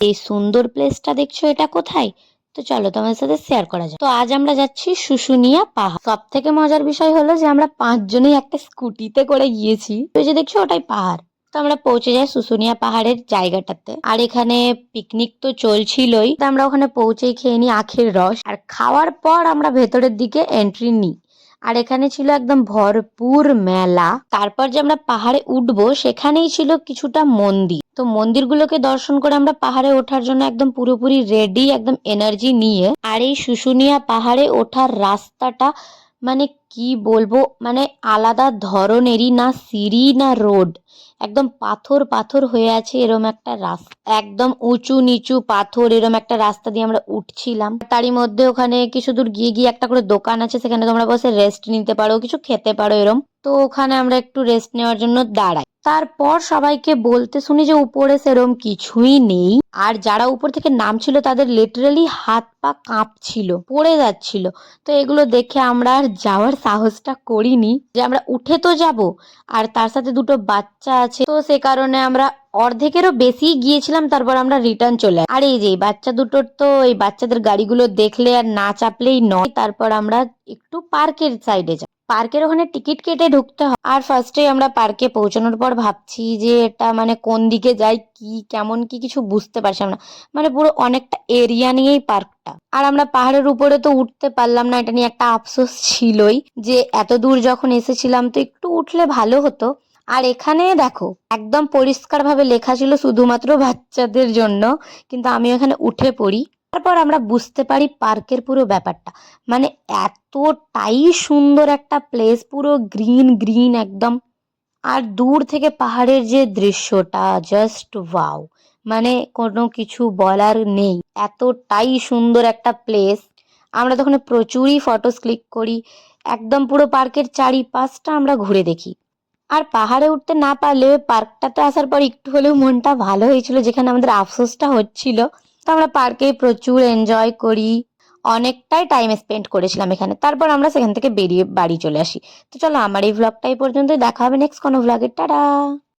এই সুন্দর প্লেসটা দেখছো এটা কোথায়? তো চলো তোমাদের সাথে শেয়ার করা যাক। তো আজ আমরা যাচ্ছি শুশুনিয়া পাহাড়। সব থেকে মজার বিষয় হলো যে আমরা 5 জনেই একটা স্কুটিতে করে গিয়েছি। ওই যে দেখছো ওটাই পাহাড়। তো আমরা পৌঁছে যাই শুশুনিয়া পাহাড়ের জায়গাটাতে। আর এখানে পিকনিক তো চলছিলই, তো আমরা ওখানে পৌঁছেই খেয়ে নিই আখের রস। আর খাওয়ার পর আমরা ভেতরের দিকে এন্ট্রি নিই। আর এখানে ছিল একদম ভরপুর মেলা। তারপর যে আমরা পাহাড়ে উঠবো সেখানেই ছিল কিছুটা মন্দির। তো মন্দিরগুলোকে দর্শন করে আমরা পাহাড়ে ওঠার জন্য একদম পুরোপুরি রেডি, একদম এনার্জি নিয়ে। আর এই শুশুনিয়া পাহাড়ে ওঠার রাস্তাটা মানে কি বলবো, মানে আলাদা ধরনেরই, না সিঁড়ি না রোড, একদম পাথর পাথর হয়ে আছে এরম একটা রাস্তা, একদম উঁচু নিচু পাথর, এরম একটা রাস্তা দিয়ে আমরা উঠছিলাম। তারই মধ্যে ওখানে কিছু দূর গিয়ে গিয়ে একটা করে দোকান আছে, সেখানে তোমরা বসে রেস্ট নিতে পারো, কিছু খেতে পারো এরম। তো ওখানে আমরা একটু রেস্ট নেওয়ার জন্য দাঁড়াই। তারপর সবাইকে বলতে শুনি যে উপরে সেরম কিছুই নেই। আর যারা উপর থেকে নামছিল তাদের লিটারালি হাত পা কাঁপছিল, পড়ে যাচ্ছিল। তো এগুলো দেখে আমরা আর যাওয়ার সাহসটা করিনি, যে আমরা উঠে তো যাব, আর তার সাথে দুটো বাচ্চা আছে, তো সে কারণে আমরা অর্ধেকেরও বেশি গিয়েছিলাম। তারপর আমরা রিটার্ন চলে আর এই যে বাচ্চা দুটোর তো এই বাচ্চাদের গাড়িগুলো দেখলে আর না চাপলেই নয়। তারপর আমরা একটু পার্কের সাইডে যাই। পার্কের ওখানে টিকিট কেটে ঢুকতে হয়। আর ফার্স্টে আমরা পার্কে পৌঁছানোর পর ভাবছি যে এটা মানে কোন দিকে যাই, কি কেমন কি কিছু বুঝতে পারছিলাম না। মানে পুরো অনেকটা এরিয়া নিয়েই পার্কটা। আর আমরা পাহাড়ের উপরে তো উঠতে পারলাম না, এটা নিয়ে একটা আফসোস ছিলই যে এত দূর যখন এসেছিলাম তো একটু উঠলে ভালো হতো। আর এখানে দেখো একদম পরিষ্কার ভাবে লেখা ছিল শুধুমাত্র বাচ্চাদের জন্য, কিন্তু আমি এখানে উঠে পড়ি। তারপর আমরা বুঝতে পারি পার্কের পুরো ব্যাপারটা। মানে এতটাই সুন্দর একটা প্লেস, পুরো গ্রিন গ্রিন একদম। আর দূর থেকে পাহাড়ের যে দৃশ্যটা জাস্ট ওয়াও, মানে কোনো কিছু বলার নেই, এতটাই সুন্দর একটা প্লেস। আমরা তখন প্রচুরই ফটোস ক্লিক করি, একদম পুরো পার্কের চারিপাশটা আমরা ঘুরে দেখি। আর পাহাড়ে উঠতে না পারলেও পার্কটাতে আসার পর একটু হলেও মনটা ভালো হয়েছিল, যেখানে আমাদের আফসোসটা হচ্ছিল। তো আমরা পার্কে প্রচুর এনজয় করি, অনেকটাই টাইম স্পেন্ড করেছিলাম এখানে। তারপর আমরা সেখান থেকে বেরিয়ে বাড়ি চলে আসি। তো চলো আমার এই ভ্লগটা এই পর্যন্তই, দেখা হবে নেক্সট কোনো ভ্লগে। টাটা।